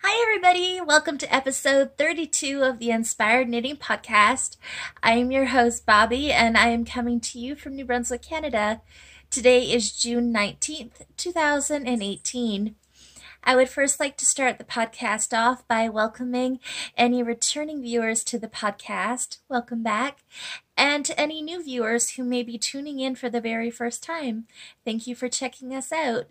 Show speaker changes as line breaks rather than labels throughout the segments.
Hi, everybody. Welcome to episode 32 of the Inspired Knitting Podcast. I am your host, Bobby, and I am coming to you from New Brunswick, Canada. Today is June 19th, 2018. I would first like to start the podcast off by welcoming any returning viewers to the podcast. Welcome back. And to any new viewers who may be tuning in for the very first time, thank you for checking us out.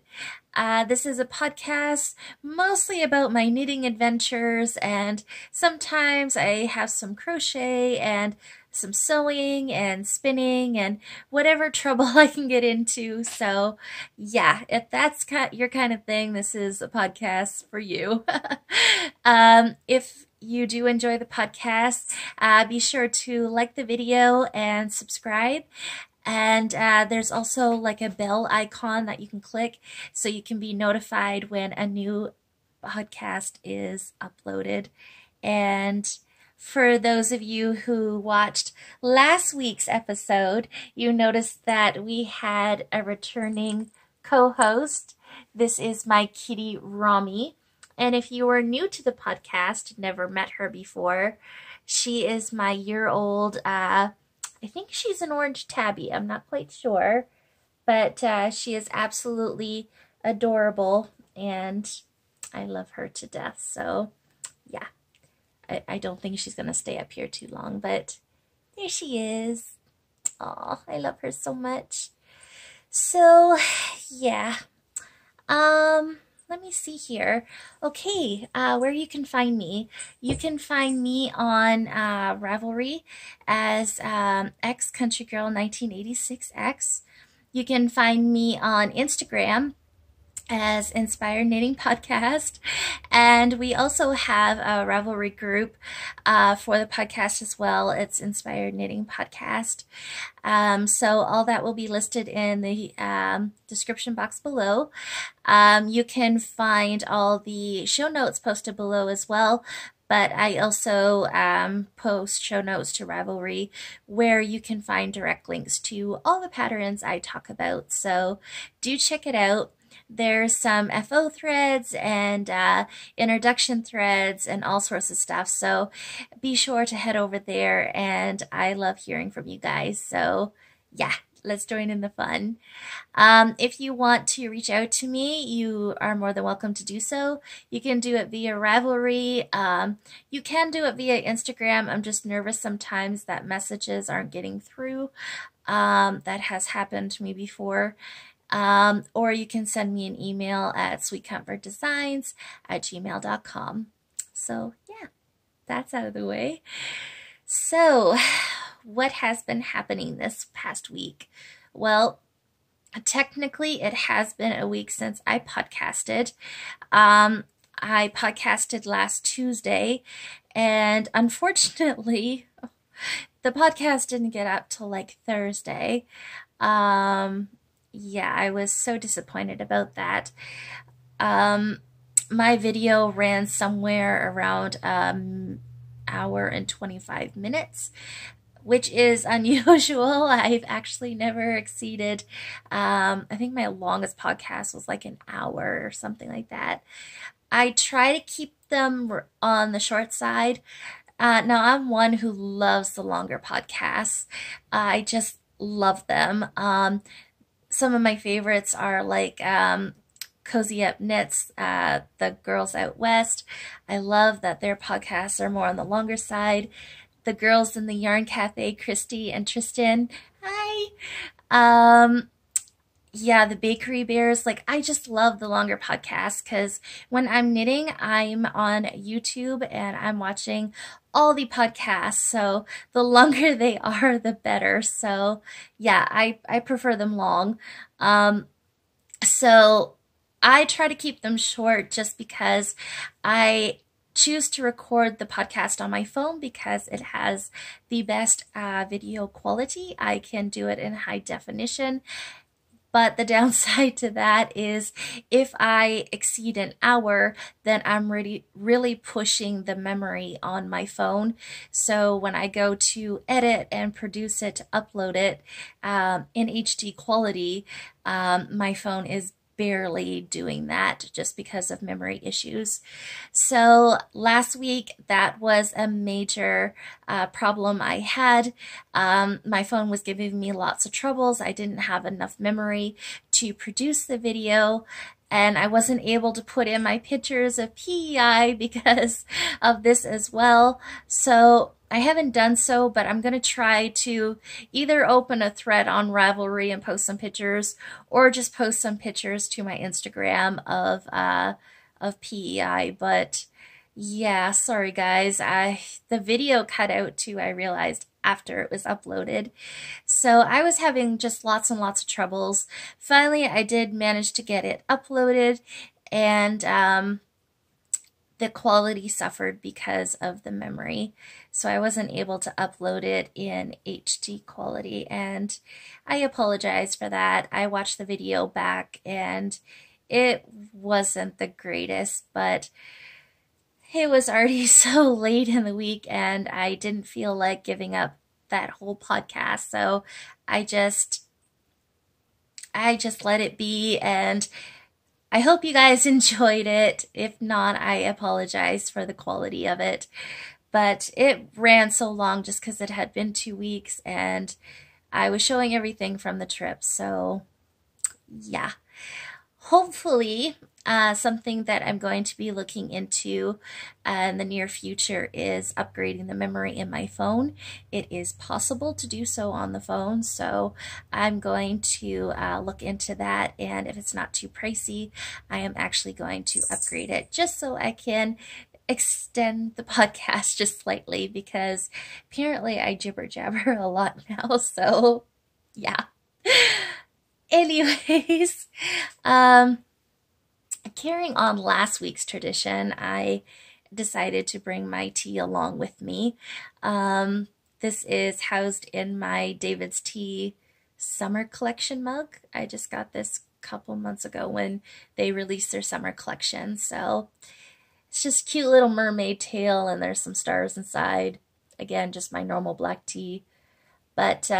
This is a podcast mostly about my knitting adventures, and sometimes I have some crochet and some sewing and spinning and whatever trouble I can get into. So yeah, if that's your kind of thing, this is a podcast for you. If you do enjoy the podcast, be sure to like the video and subscribe. And there's also like a bell icon that you can click so you can be notified when a new podcast is uploaded. And for those of you who watched last week's episode, you noticed that we had a returning co-host. This is my kitty, Rami. And if you are new to the podcast, never met her before, she is my year-old, I think she's an orange tabby. I'm not quite sure, but she is absolutely adorable, and I love her to death. So, yeah, I don't think she's going to stay up here too long, but there she is. Aw, I love her so much. So, yeah, let me see here. Okay, where you can find me. You can find me on Ravelry as X Country Girl 1986X. You can find me on Instagram as Inspired Knitting Podcast, and we also have a Ravelry group for the podcast as well. It's Inspired Knitting Podcast. So all that will be listed in the description box below. You can find all the show notes posted below as well. But I also post show notes to Ravelry where you can find direct links to all the patterns I talk about. So do check it out. There's some FO threads and introduction threads and all sorts of stuff. So be sure to head over there, and I love hearing from you guys. So yeah, let's join in the fun. If you want to reach out to me, you are more than welcome to do so. You can do it via Ravelry. You can do it via Instagram. I'm just nervous sometimes that messages aren't getting through. That has happened to me before. Or you can send me an email at sweetcomfortdesigns@gmail.com. So yeah, that's out of the way. So what has been happening this past week? Well, technically it has been a week since I podcasted. I podcasted last Tuesday, and unfortunately the podcast didn't get up till like Thursday. Yeah, I was so disappointed about that. My video ran somewhere around hour and 25 minutes, which is unusual. I've actually never exceeded, I think my longest podcast was like an hour or something like that. I try to keep them on the short side. Now, I'm one who loves the longer podcasts. I just love them. Some of my favorites are like Cozy Up Knits, the Girls Out West. I love that their podcasts are more on the longer side. The Girls in the Yarn Cafe, Christy and Tristan. Hi. Yeah, the Bakery Bears. Like, I just love the longer podcasts because when I'm knitting, I'm on YouTube and I'm watching all the podcasts. So the longer they are, the better. So yeah, I prefer them long. So I try to keep them short just because I choose to record the podcast on my phone because it has the best video quality. I can do it in high definition. But the downside to that is if I exceed an hour, then I'm really pushing the memory on my phone. So when I go to edit and produce it, to upload it in HD quality, my phone is barely doing that just because of memory issues. So last week, that was a major problem I had. My phone was giving me lots of troubles. I didn't have enough memory to produce the video, and I wasn't able to put in my pictures of PEI because of this as well. So I haven't done so, but I'm going to try to either open a thread on Ravelry and post some pictures, or just post some pictures to my Instagram of PEI. But yeah, sorry guys, the video cut out too, I realized after it was uploaded. So I was having just lots and lots of troubles. Finally, I did manage to get it uploaded, and the quality suffered because of the memory. So I wasn't able to upload it in HD quality, and I apologize for that. I watched the video back and it wasn't the greatest, but it was already so late in the week and I didn't feel like giving up that whole podcast. So I just let it be, and I hope you guys enjoyed it. If not, I apologize for the quality of it. But it ran so long just because it had been 2 weeks and I was showing everything from the trip. So yeah, hopefully something that I'm going to be looking into in the near future is upgrading the memory in my phone. It is possible to do so on the phone, so I'm going to look into that, and if it's not too pricey, I am actually going to upgrade it just so I can extend the podcast just slightly, because apparently I jibber jabber a lot now, so yeah. Anyways, carrying on last week's tradition, I decided to bring my tea along with me. This is housed in my David's Tea summer collection mug. I just got this a couple months ago when they released their summer collection. So it's just a cute little mermaid tail, and there's some stars inside. Again, just my normal black tea. But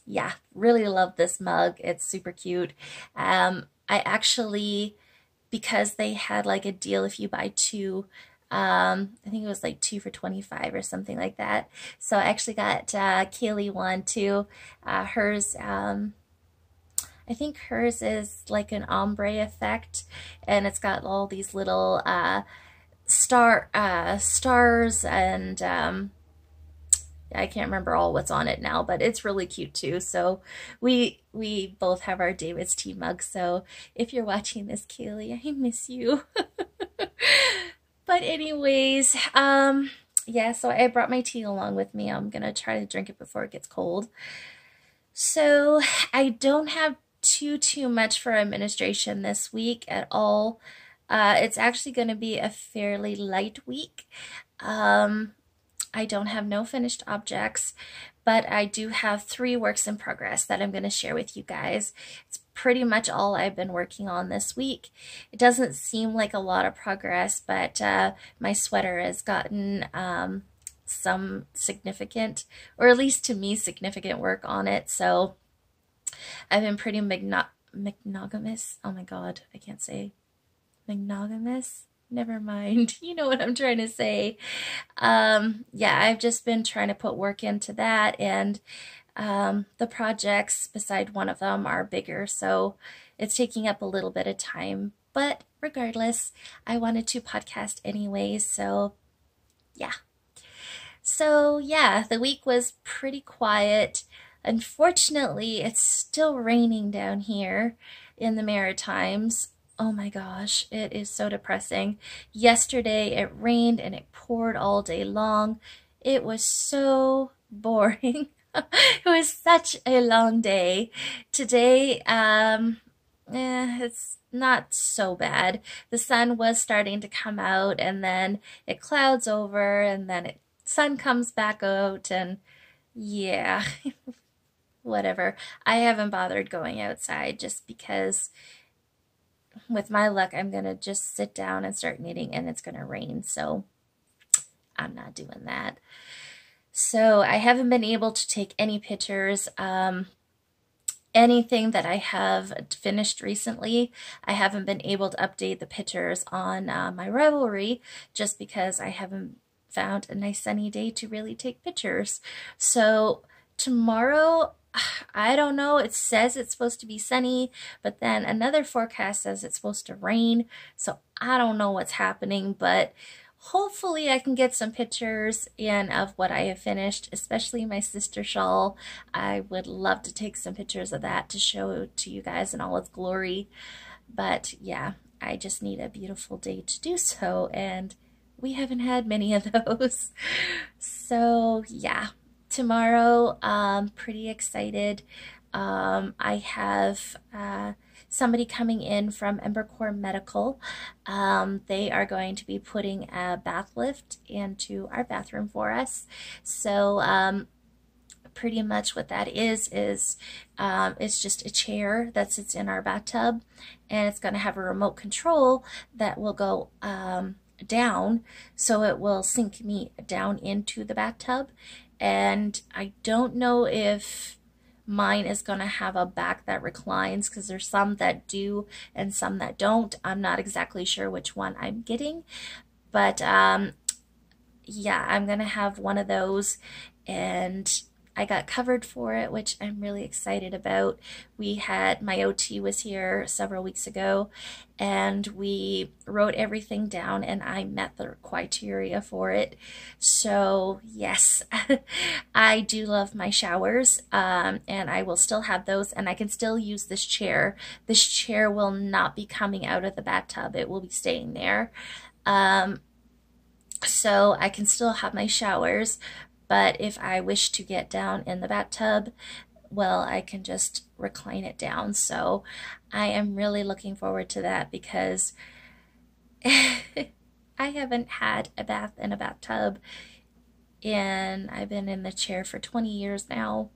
yeah, really love this mug. It's super cute. I actually, because they had like a deal if you buy two, I think it was like 2 for $25 or something like that. So I actually got Kaylee one too. Hers, I think hers is like an ombre effect, and it's got all these little stars, and I can't remember all what's on it now, but it's really cute too. So we both have our David's Tea mugs. So if you're watching this, Kaylee, I miss you. But anyways, yeah, so I brought my tea along with me. I'm gonna try to drink it before it gets cold. So I don't have too much for administration this week at all. It's actually going to be a fairly light week. I don't have no finished objects, but I do have 3 works in progress that I'm going to share with you guys. It's pretty much all I've been working on this week. It doesn't seem like a lot of progress, but my sweater has gotten some significant, or at least to me, significant work on it. So I've been pretty monogamous. Oh my God, I can't say monogamous. Never mind. You know what I'm trying to say. Yeah, I've just been trying to put work into that, and the projects beside one of them are bigger, so it's taking up a little bit of time. But regardless, I wanted to podcast anyways, so yeah. So yeah, the week was pretty quiet. Unfortunately, it's still raining down here in the Maritimes. Oh my gosh, it is so depressing. Yesterday it rained and it poured all day long. It was so boring. It was such a long day. Today, it's not so bad. The sun was starting to come out, and then it clouds over, and then sun comes back out, and yeah, whatever. I haven't bothered going outside just because with my luck, I'm going to just sit down and start knitting, and it's going to rain, so I'm not doing that. So I haven't been able to take any pictures, and anything that I have finished recently, I haven't been able to update the pictures on my Ravelry just because I haven't found a nice sunny day to really take pictures. So tomorrow, I don't know, it says it's supposed to be sunny, but then another forecast says it's supposed to rain, so I don't know what's happening, but hopefully I can get some pictures in of what I have finished, especially my sister shawl. I would love to take some pictures of that to show to you guys in all its glory, but yeah, I just need a beautiful day to do so, and we haven't had many of those. So yeah, tomorrow, pretty excited. I have somebody coming in from Embercore Medical. They are going to be putting a bath lift into our bathroom for us. So pretty much what that is it's just a chair that sits in our bathtub, and it's going to have a remote control that will go down, so it will sink me down into the bathtub. And I don't know if mine is going to have a back that reclines, because there's some that do and some that don't. I'm not exactly sure which one I'm getting, but yeah, I'm going to have one of those, and I got covered for it, which I'm really excited about. My OT was here several weeks ago, and we wrote everything down, and I met the criteria for it. So yes, I do love my showers, and I will still have those, and I can still use this chair. This chair will not be coming out of the bathtub. It will be staying there. So I can still have my showers, but if I wish to get down in the bathtub, well, I can just recline it down. So I am really looking forward to that, because I haven't had a bath in a bathtub, and I've been in the chair for 20 years now,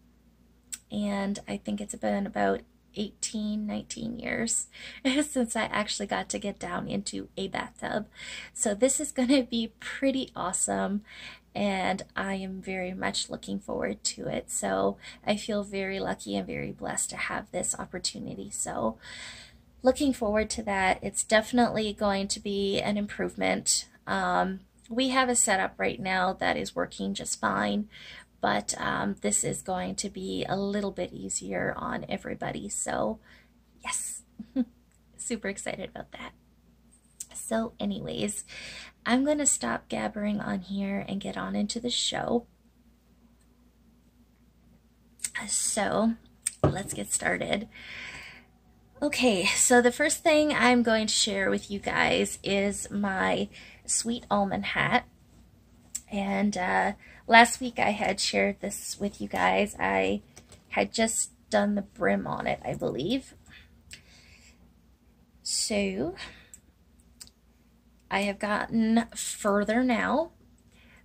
and I think it's been about 18, 19 years since I actually got to get down into a bathtub. So this is going to be pretty awesome, and I am very much looking forward to it. So I feel very lucky and very blessed to have this opportunity. So looking forward to that. It's definitely going to be an improvement. We have a setup right now that is working just fine, but this is going to be a little bit easier on everybody. So yes, super excited about that. So anyways, I'm going to stop gabbering on here and get on into the show. So let's get started. Okay, so the first thing I'm going to share with you guys is my sweet almond hat. And last week I had shared this with you guys. I had just done the brim on it, I believe. So I have gotten further now.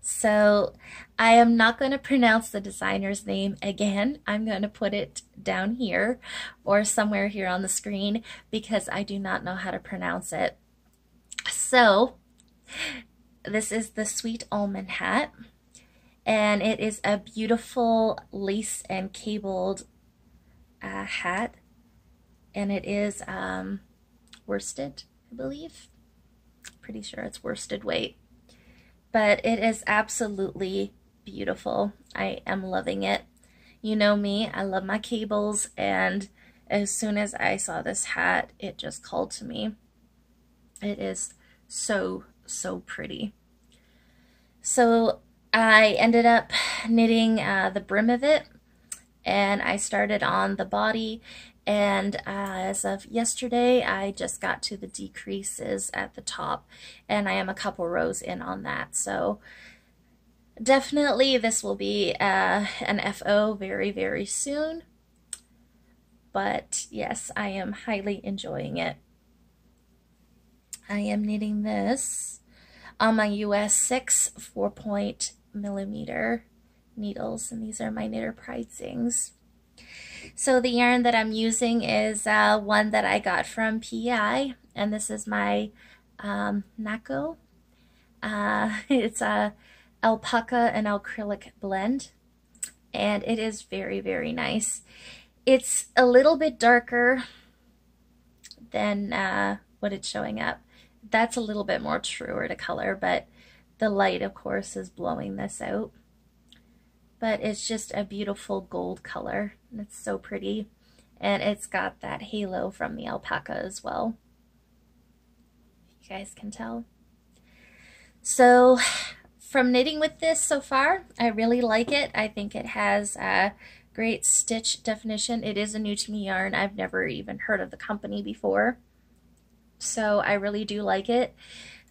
So I am not going to pronounce the designer's name again. I'm going to put it down here or somewhere here on the screen, because I do not know how to pronounce it. So this is the Sweet Almond Hat, and it is a beautiful lace and cabled hat, and it is worsted, I believe. Pretty sure it's worsted weight, but it is absolutely beautiful. I am loving it. You know me, I love my cables, and as soon as I saw this hat, it just called to me. It is so pretty. So I ended up knitting the brim of it, and I started on the body, and as of yesterday I just got to the decreases at the top, and I am a couple rows in on that. So definitely this will be an FO very soon, but yes, I am highly enjoying it. I am knitting this on my US 6 4.0mm needles, and these are my Knitter Pride Sings. So the yarn that I'm using is one that I got from PI, and this is my Nako. It's a alpaca and acrylic blend, and it is very nice. It's a little bit darker than what it's showing up. That's a little bit more truer to color, but the light, of course, is blowing this out. But it's just a beautiful gold color. It's so pretty. And it's got that halo from the alpaca as well. You guys can tell. So from knitting with this so far, I really like it. I think it has great stitch definition. It is a new to me yarn. I've never even heard of the company before. So I really do like it.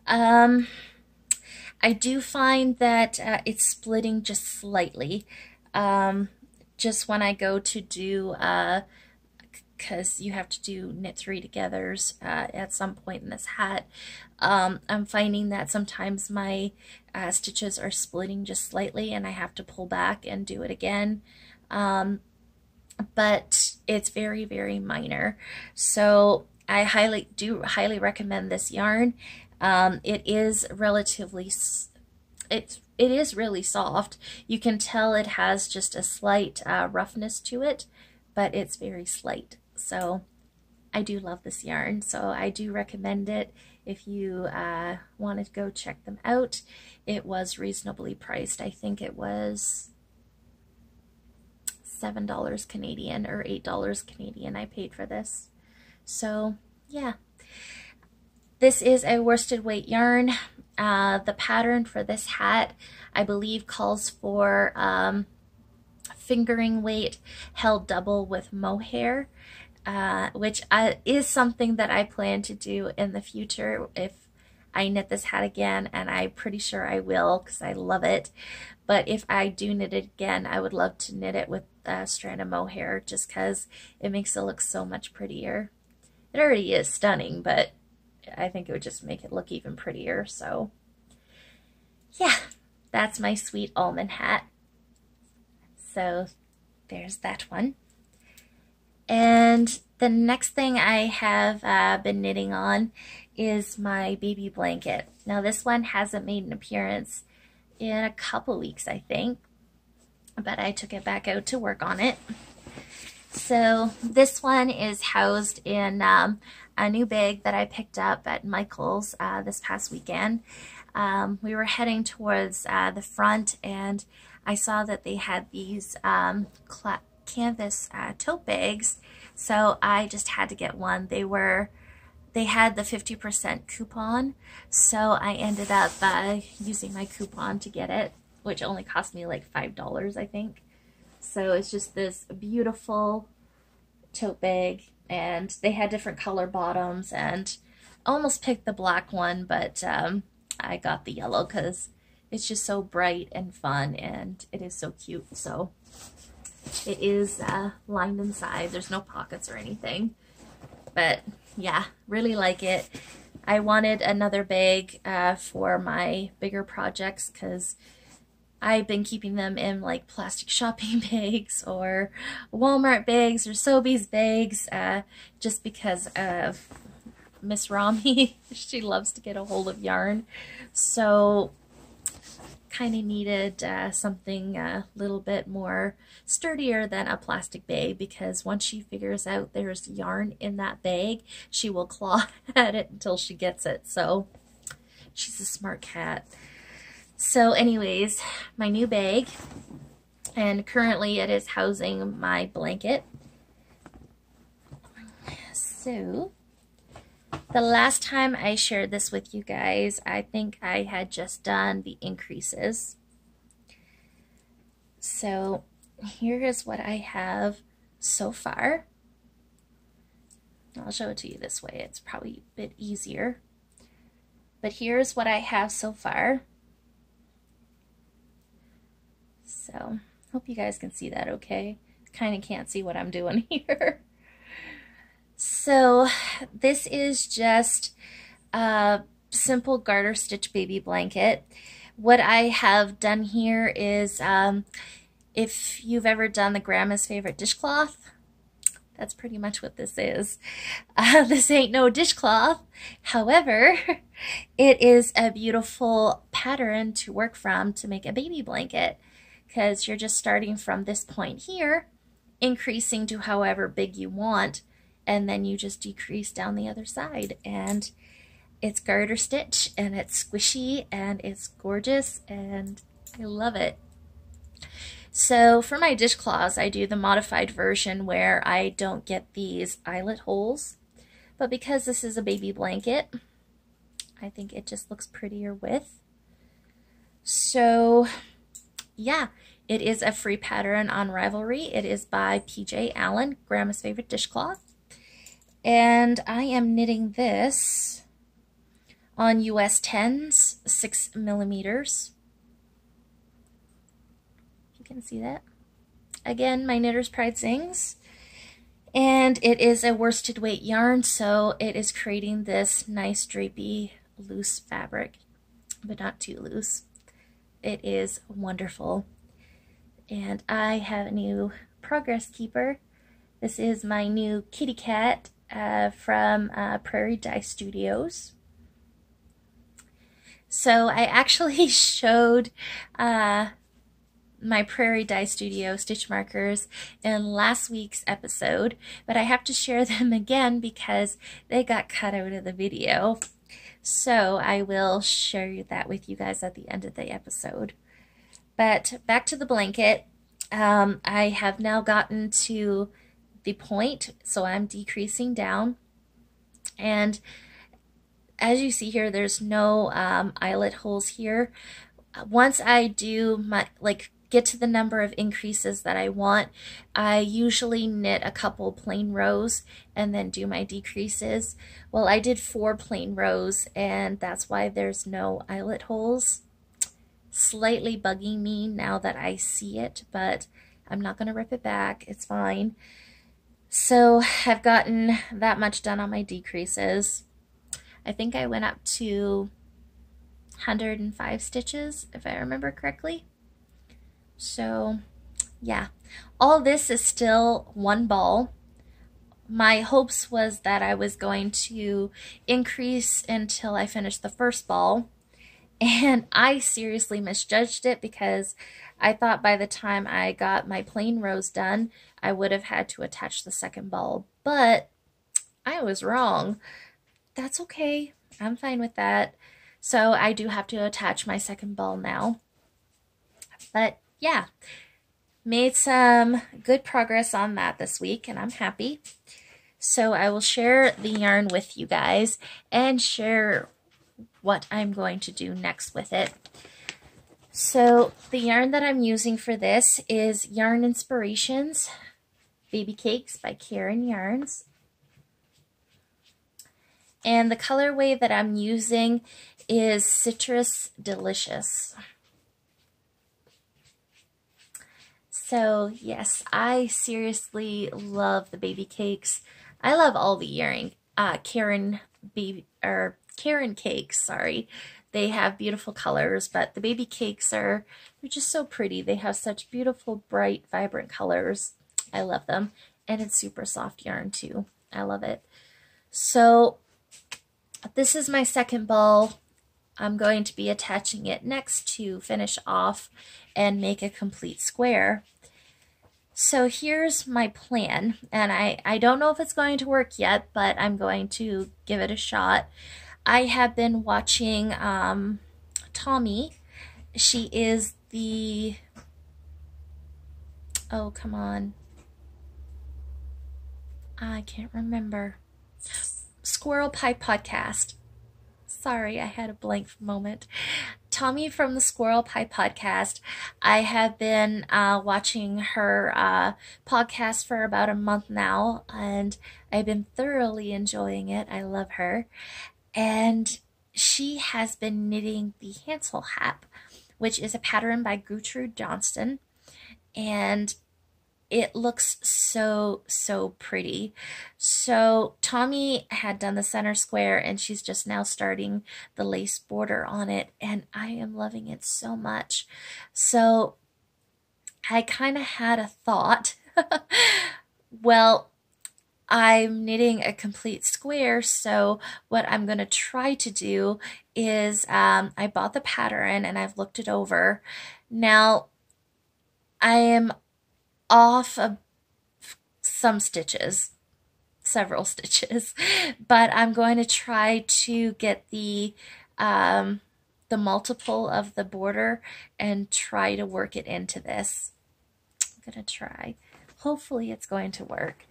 I do find that it's splitting just slightly. Just when I go to do, because you have to do knit 3 togethers at some point in this hat, I'm finding that sometimes my stitches are splitting just slightly and I have to pull back and do it again. But it's very, very minor. So I highly recommend this yarn. It is relatively, it is really soft. You can tell it has just a slight roughness to it, but it's very slight. So I do love this yarn. So I do recommend it if you want to go check them out. It was reasonably priced. I think it was $7 Canadian or $8 Canadian I paid for this. So yeah, this is a worsted weight yarn. The pattern for this hat, I believe, calls for fingering weight held double with mohair, which is something that I plan to do in the future if I knit this hat again, and I'm pretty sure I will because I love it. But if I do knit it again, I would love to knit it with a strand of mohair just because it makes it look so much prettier. It already is stunning, but I think it would just make it look even prettier. So yeah, that's my sweet almond hat. So there's that one. And the next thing I have been knitting on is my baby blanket. Now this one hasn't made an appearance in a couple weeks, I think, but I took it back out to work on it. So this one is housed in a new bag that I picked up at Michael's this past weekend. We were heading towards the front, and I saw that they had these canvas tote bags, so I just had to get one. They had the 50% coupon, so I ended up using my coupon to get it, which only cost me like $5, I think. So it's just this beautiful tote bag, and they had different color bottoms, and I almost picked the black one, but I got the yellow because it's just so bright and fun, and it is so cute. So it is lined inside. There's no pockets or anything, but yeah, really like it. I wanted another bag for my bigger projects because I've been keeping them in like plastic shopping bags or Walmart bags or Sobeys bags just because of Miss Rami. She loves to get a hold of yarn. So kind of needed something a little bit more sturdier than a plastic bag, because once she figures out there's yarn in that bag, she will claw at it until she gets it. So she's a smart cat. So anyways, my new bag, and currently it is housing my blanket. So the last time I shared this with you guys, I think I had just done the increases. So here is what I have so far. I'll show it to you this way. It's probably a bit easier. But here's what I have so far. So hope you guys can see that okay. Kind of can't see what I'm doing here. So this is just a simple garter stitch baby blanket. What I have done here is, if you've ever done the Grammas favorite dishcloth, that's pretty much what this is. This ain't no dishcloth. However, it is a beautiful pattern to work from to make a baby blanket, because you're just starting from this point here increasing to however big you want, and then you just decrease down the other side, and it's garter stitch, and it's squishy, and it's gorgeous, and I love it. So for my dishcloths, I do the modified version where I don't get these eyelet holes, but because this is a baby blanket, I think it just looks prettier with. So yeah, it is a free pattern on Ravelry. It is by PJ Allen, Grandma's favorite dishcloth. And I am knitting this on US 10s, 6 millimeters. You can see that. Again, my Knitter's Pride Sings. And it is a worsted weight yarn, so it is creating this nice drapey loose fabric, but not too loose. It is wonderful. And I have a new progress keeper. This is my new kitty cat from Prairie Dye Studios. So I actually showed my Prairie Dye Studio stitch markers in last week's episode, but I have to share them again because they got cut out of the video. So I will share that with you guys at the end of the episode. But back to the blanket, I have now gotten to the point, so I'm decreasing down. And as you see here, there's no eyelet holes here. Once I do my, get to the number of increases that I want, I usually knit a couple plain rows and then do my decreases. Well, I did 4 plain rows, and that's why there's no eyelet holes. Slightly bugging me now that I see it, but I'm not going to rip it back. It's fine. So I've gotten that much done on my decreases. I think I went up to 105 stitches, if I remember correctly. So yeah, all this is still one ball. My hopes was that I was going to increase until I finished the first ball, and I seriously misjudged it because I thought by the time I got my plain rows done, I would have had to attach the second ball, but I was wrong. That's okay. I'm fine with that. So I do have to attach my second ball now. But yeah, made some good progress on that this week, and I'm happy. So I will share the yarn with you guys and share what I'm going to do next with it. So the yarn that I'm using for this is Yarn Inspirations Baby Cakes by Karen Yarns. And the colorway that I'm using is Citrus Delicious. So yes, I seriously love the baby cakes. I love all the Karen cakes, sorry. They have beautiful colors, but the baby cakes they're just so pretty. They have such beautiful, bright, vibrant colors. I love them. And it's super soft yarn too. I love it. So this is my second ball. I'm going to be attaching it next to finish off and make a complete square. So here's my plan, and I don't know if it's going to work yet, but I'm going to give it a shot. I have been watching Tommy. She is the, oh come on, I can't remember, Squirrel Pie Podcast. Sorry, I had a blank moment. Tommy from the Squirrel Pie Podcast. I have been watching her podcast for about a month now, and I've been thoroughly enjoying it. I love her. And she has been knitting the Hansel Hat, which is a pattern by Gertrude Johnston. And it looks so, so pretty. So Tommy had done the center square, and she's just now starting the lace border on it, and I am loving it so much. So I kind of had a thought, well, I'm knitting a complete square, so what I'm going to try to do is I bought the pattern and I've looked it over. Now, I am off a some stitches, several stitches, but I'm going to try to get the multiple of the border and try to work it into this. I'm going to try. Hopefully it's going to work,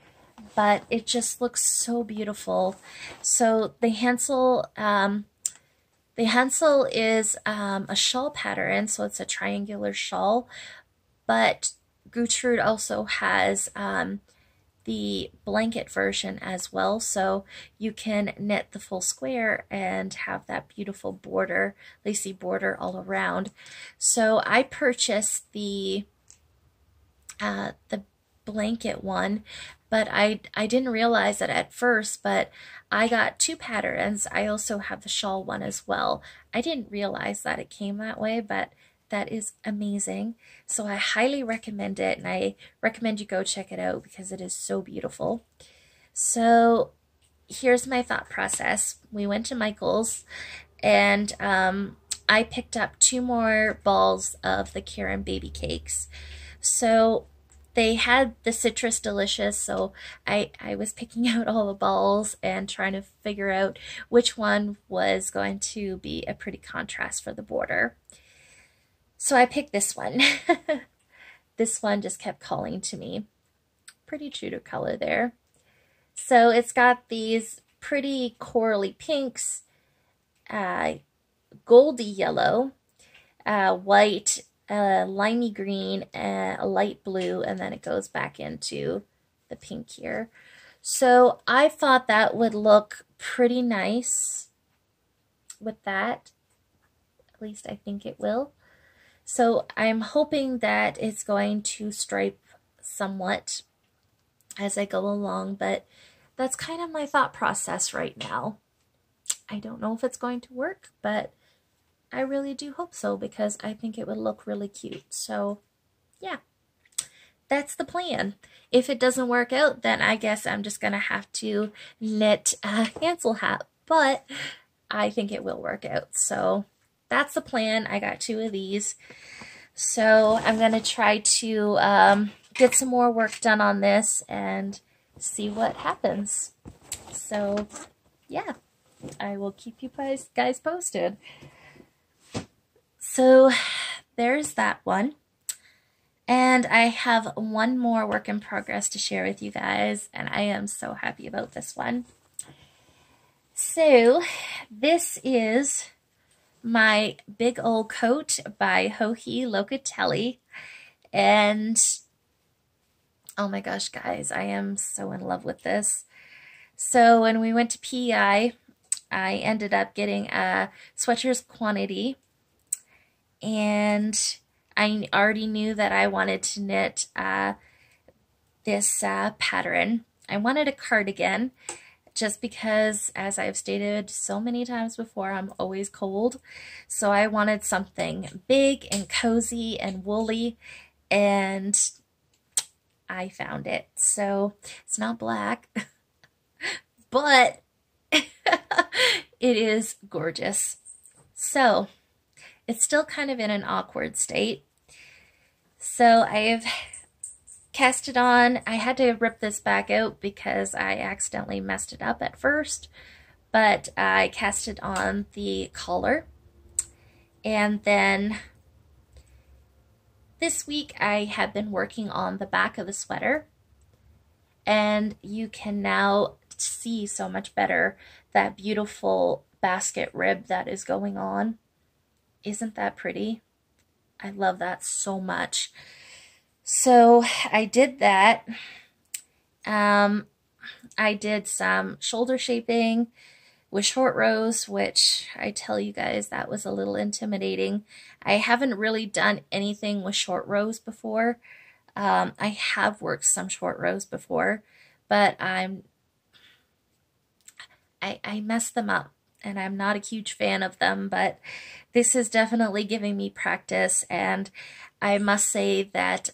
but it just looks so beautiful. So the Hansel is a shawl pattern, so it's a triangular shawl, but Gertrude also has the blanket version as well, so you can knit the full square and have that beautiful border, lacy border all around. So I purchased the blanket one, but I didn't realize it at first, but I got two patterns. I also have the shawl one as well. I didn't realize that it came that way, but that is amazing. So I highly recommend it, and I recommend you go check it out because it is so beautiful. So here's my thought process. We went to Michael's, and I picked up 2 more balls of the Karen baby cakes. So they had the Citrus Delicious, so I was picking out all the balls and trying to figure out which one was going to be a pretty contrast for the border. So I picked this one. This one just kept calling to me. Pretty true to color there. So it's got these pretty corally pinks, goldy yellow, white, limey green, a light blue, and then it goes back into the pink here. So I thought that would look pretty nice with that. At least I think it will. So I'm hoping that it's going to stripe somewhat as I go along, but that's kind of my thought process right now. I don't know if it's going to work, but I really do hope so because I think it would look really cute. So yeah, that's the plan. If it doesn't work out, then I guess I'm just going to have to knit a Hansel hat, but I think it will work out. So that's the plan. I got 2 of these. So I'm going to try to get some more work done on this and see what happens. So yeah, I will keep you guys posted. So there's that one. And I have one more work in progress to share with you guys, and I am so happy about this one. So this is my big old coat by Locatelli, and oh my gosh, guys, I am so in love with this. So when we went to PEI, I ended up getting a sweater's quantity, and I already knew that I wanted to knit this pattern. I wanted a cardigan, just because, as I've stated so many times before, I'm always cold. So I wanted something big and cozy and woolly, and I found it. So it's not black, but it is gorgeous. So it's still kind of in an awkward state. So I've cast it on. I had to rip this back out because I accidentally messed it up at first, but I cast it on the collar. And then this week I have been working on the back of the sweater, and you can now see so much better that beautiful basket rib that is going on. Isn't that pretty? I love that so much. So I did that. I did some shoulder shaping with short rows, which I tell you guys, that was a little intimidating. I haven't really done anything with short rows before. I have worked some short rows before, but I messed them up, and I'm not a huge fan of them, but this is definitely giving me practice, and I must say that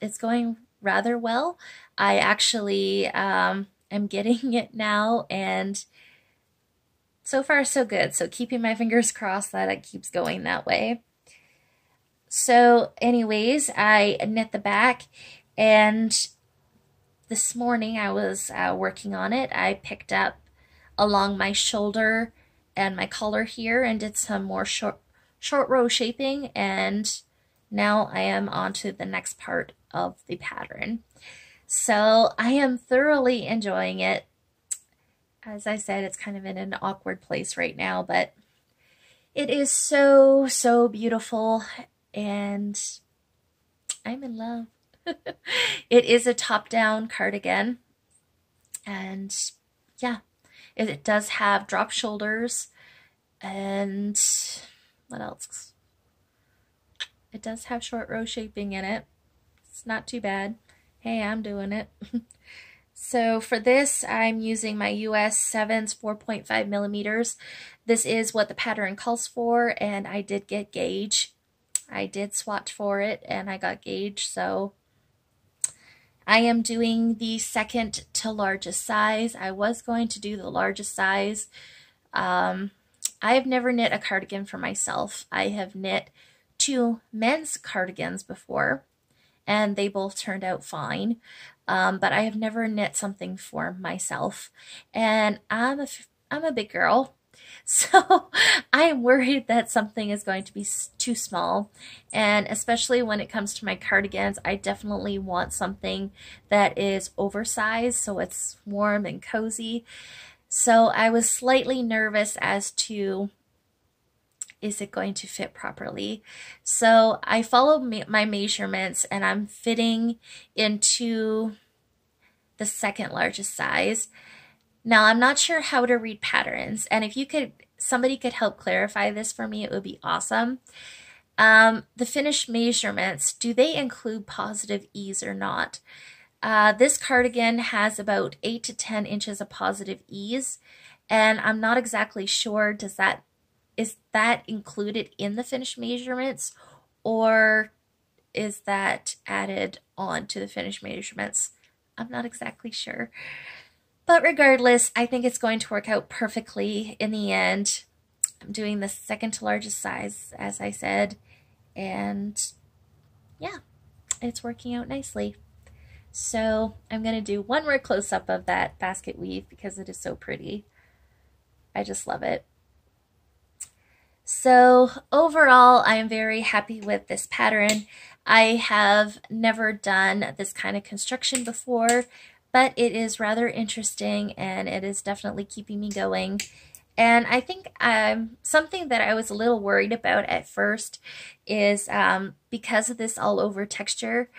it's going rather well. I actually am getting it now, and so far so good. So keeping my fingers crossed that it keeps going that way. So anyways, I knit the back, and this morning I was working on it. I picked up along my shoulder and my collar here and did some more short row shaping, and now I am on to the next part of the pattern. So I am thoroughly enjoying it. As I said, it's kind of in an awkward place right now, but it is so, so beautiful, and I'm in love. It is a top-down cardigan, and yeah, it does have drop shoulders, and what else? It does have short row shaping in it. It's not too bad. Hey, I'm doing it. So for this, I'm using my US 7's 4.5 millimeters. This is what the pattern calls for, and I did get gauge. I did swatch for it, and I got gauge, so I am doing the second to largest size. I was going to do the largest size. I have never knit a cardigan for myself. I have knit 2 men's cardigans before, and they both turned out fine. But I have never knit something for myself, and I'm a big girl, so I am worried that something is going to be too small, and especially when it comes to my cardigans, I definitely want something that is oversized so it's warm and cozy. So I was slightly nervous as to, is it going to fit properly? So I followed my measurements, and I'm fitting into the second largest size. Now, I'm not sure how to read patterns, and if somebody could help clarify this for me, it would be awesome. The finished measurements, do they include positive ease or not? This cardigan has about 8 to 10 inches of positive ease, and I'm not exactly sure, is that included in the finished measurements, or is that added on to the finished measurements? I'm not exactly sure. But regardless, I think it's going to work out perfectly in the end. I'm doing the second to largest size, as I said, and yeah, it's working out nicely. So I'm going to do one more close-up of that basket weave because it is so pretty. I just love it. So overall, I am very happy with this pattern. I have never done this kind of construction before, but it is rather interesting, and it is definitely keeping me going. And I think something that I was a little worried about at first is because of this all over texture,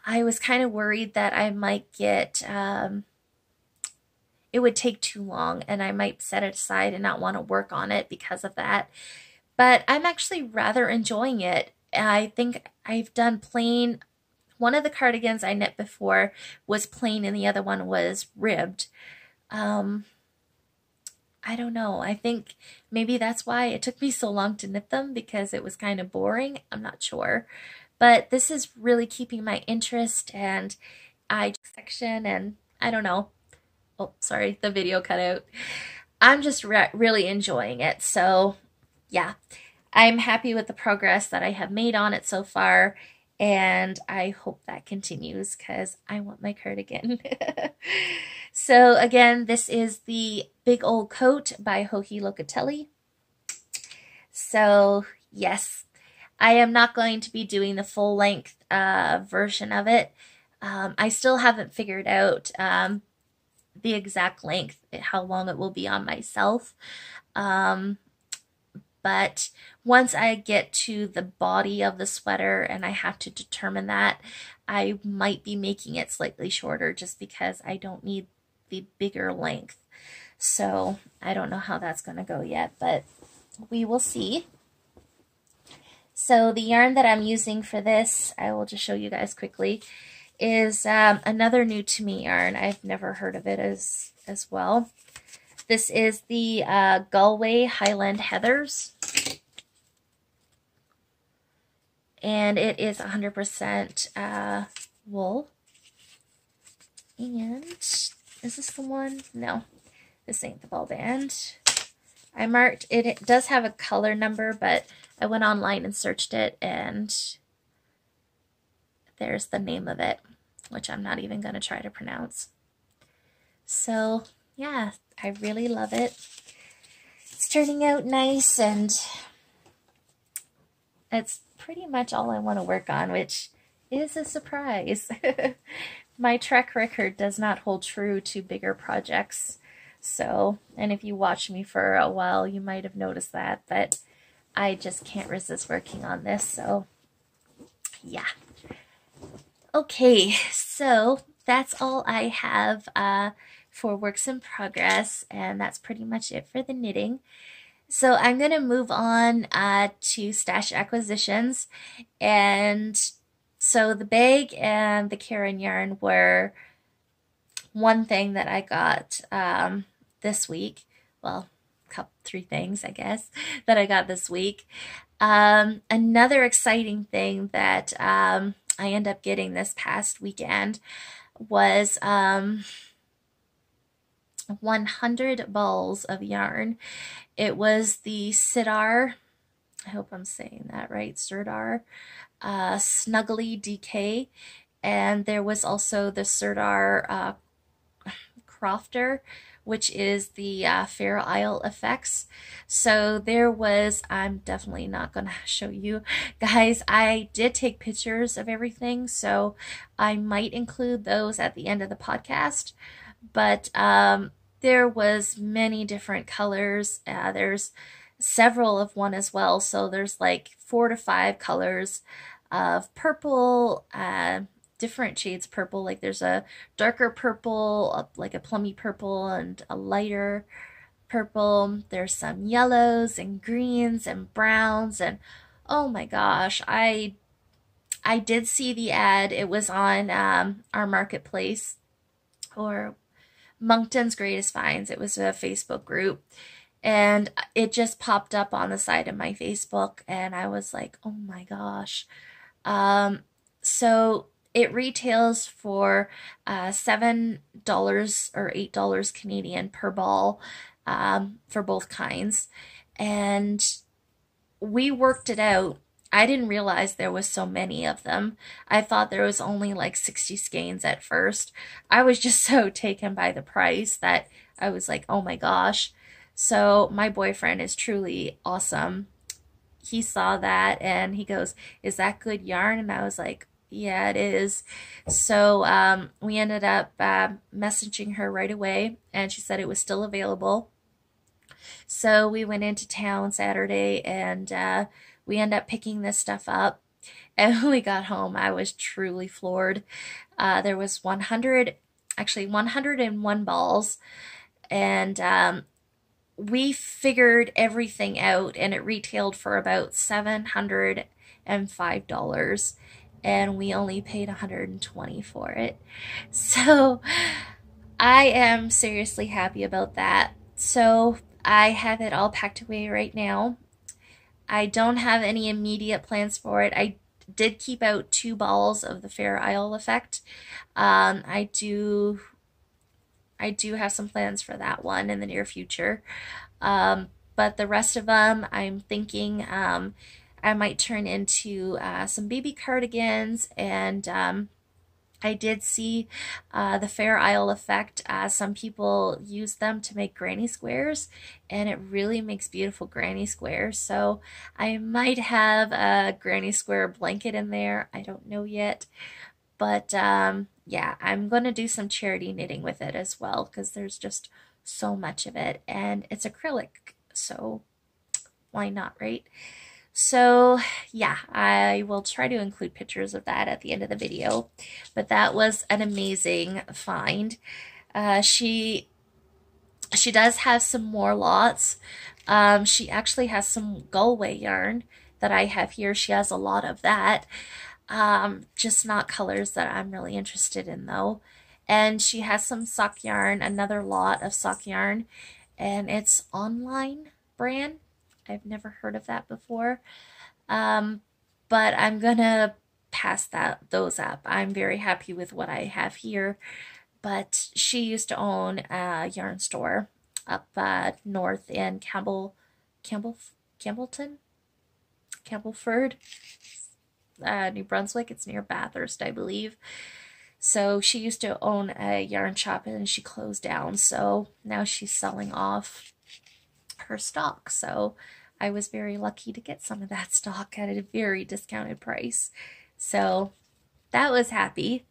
I was kind of worried that I might get, it would take too long and I might set it aside and not want to work on it because of that. But I'm actually rather enjoying it. I think I've done plain. One of the cardigans I knit before was plain and the other one was ribbed. I don't know. I think maybe that's why it took me so long to knit them, because it was kind of boring. I'm not sure. But this is really keeping my interest, and section, and I don't know. Oh, sorry, the video cut out. I'm just really enjoying it. So yeah, I'm happy with the progress that I have made on it so far, and I hope that continues because I want my cardigan. So again, this is the Big Old Coat by Locatelli. So yes, I am not going to be doing the full length version of it. I still haven't figured out the exact length, how long it will be on myself. But once I get to the body of the sweater and I have to determine that, I might be making it slightly shorter just because I don't need the bigger length. So I don't know how that's going to go yet, but we will see. So the yarn that I'm using for this, I will just show you guys quickly, is another new to me yarn. I've never heard of it as well. This is the Galway Highland Heathers, and it is 100% wool. And is this the one? No, this ain't the ball band. I marked it. It does have a color number, but I went online and searched it, and there's the name of it. which I'm not even going to try to pronounce. So yeah, I really love it. It's turning out nice, and it's pretty much all I want to work on, which is a surprise. My track record does not hold true to bigger projects. So, and if you watch me for a while, you might have noticed that, but I just can't resist working on this. So yeah. Okay, so that's all I have for works in progress, and that's pretty much it for the knitting. So I'm going to move on to stash acquisitions. And so the bag and the Karen yarn were one thing that I got this week. Well, three things, I guess, that I got this week. Another exciting thing that I ended up getting this past weekend was 100 balls of yarn. It was the Sirdar, I hope I'm saying that right, Sirdar, Snuggly DK, and there was also the Sirdar Crofter, which is the Fair Isle Effects. So there was, I'm definitely not going to show you guys, I did take pictures of everything, so I might include those at the end of the podcast, but there was many different colors. There's several of one as well, so there's like 4 to 5 colors of purple, different shades of purple. Like there's a darker purple, like a plummy purple, and a lighter purple. There's some yellows and greens and browns, and oh my gosh, I did see the ad. It was on our marketplace, or Moncton's Greatest Finds. It was a Facebook group, and it just popped up on the side of my Facebook, and I was like, oh my gosh. So it retails for $7 or $8 Canadian per ball for both kinds, and we worked it out. I didn't realize there was so many of them. I thought there was only like 60 skeins at first. I was just so taken by the price that I was like, oh my gosh. So my boyfriend is truly awesome. He saw that and he goes, is that good yarn? And I was like, yeah, it is. So we ended up messaging her right away, and she said it was still available. So we went into town Saturday, and we ended up picking this stuff up. And when we got home, I was truly floored. There was 101 balls, and we figured everything out, and it retailed for about $705, and we only paid $120 for it. So I am seriously happy about that. So I have it all packed away right now. I don't have any immediate plans for it. I did keep out 2 balls of the Fair Isle Effect. I do have some plans for that one in the near future. But the rest of them, I'm thinking I might turn into some baby cardigans, and I did see the Fair Isle Effect. Some people use them to make granny squares, and it really makes beautiful granny squares. So I might have a granny square blanket in there. I don't know yet. But yeah, I'm going to do some charity knitting with it as well, because there's just so much of it. And it's acrylic, so why not, right? So yeah, I will try to include pictures of that at the end of the video. But that was an amazing find. She does have some more lots. She actually has some Galway yarn that I have here. She has a lot of that. Just not colors that I'm really interested in though. And she has some sock yarn, another lot of sock yarn, and it's online brand. I've never heard of that before. But I'm gonna pass those up. I'm very happy with what I have here. But she used to own a yarn store up north in Campbellford, New Brunswick. It's near Bathurst, I believe. So she used to own a yarn shop and she closed down. So now she's selling off her stock. So I was very lucky to get some of that stock at a very discounted price. So that was happy.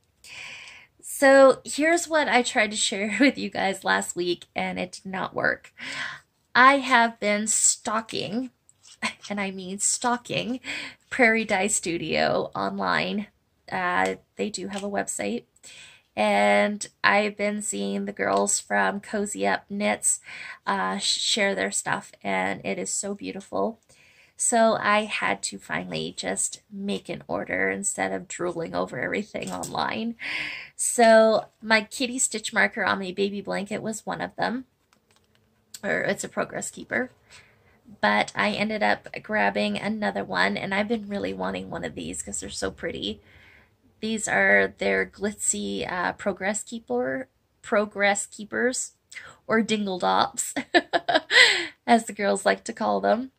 So here's what I tried to share with you guys last week, and it did not work. I have been stalking, and I mean stalking, Prairie Dye Studio online. They do have a website. And I've been seeing the girls from Cozy Up Knits share their stuff, and it is so beautiful. So I had to finally just make an order instead of drooling over everything online. So my kitty stitch marker on my baby blanket was one of them, or it's a progress keeper. But I ended up grabbing another one, and I've been really wanting one of these because they're so pretty. These are their glitzy progress keepers, or dingle dops, as the girls like to call them.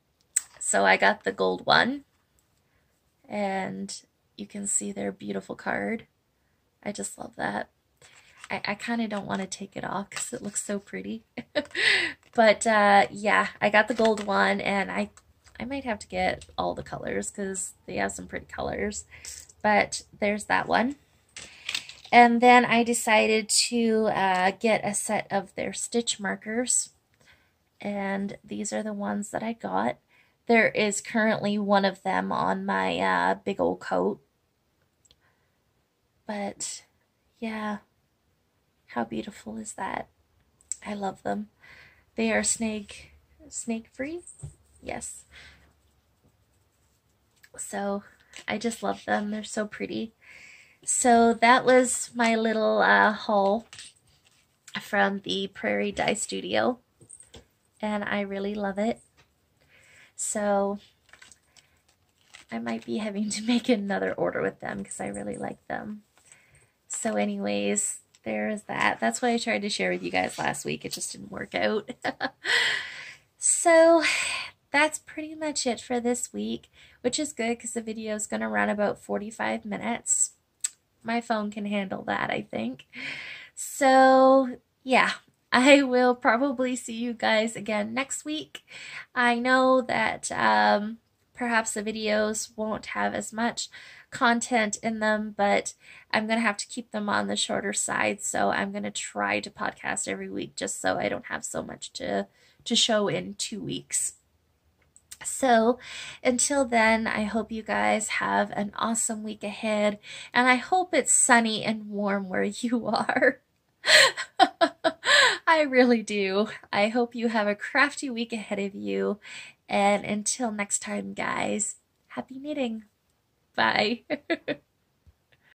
So I got the gold one, and you can see their beautiful card. I just love that. I kind of don't want to take it off because it looks so pretty. But yeah, I got the gold one, and I might have to get all the colors because they have some pretty colors. But there's that one. And then I decided to get a set of their stitch markers. And these are the ones that I got. There is currently one of them on my big old coat. But yeah, how beautiful is that? I love them. They are snake free. Yes. So I just love them. They're so pretty. So that was my little haul from the Prairie Dye Studio, and I really love it. So I might be having to make another order with them because I really like them. So anyways, there's that. That's what I tried to share with you guys last week. It just didn't work out. So that's pretty much it for this week, which is good because the video is going to run about 45 minutes. My phone can handle that, I think. So yeah, I will probably see you guys again next week. I know that perhaps the videos won't have as much content in them, but I'm going to have to keep them on the shorter side. So I'm going to try to podcast every week just so I don't have so much to show in 2 weeks. So until then, I hope you guys have an awesome week ahead, and I hope it's sunny and warm where you are. I really do. I hope you have a crafty week ahead of you, and until next time, guys, happy knitting. Bye.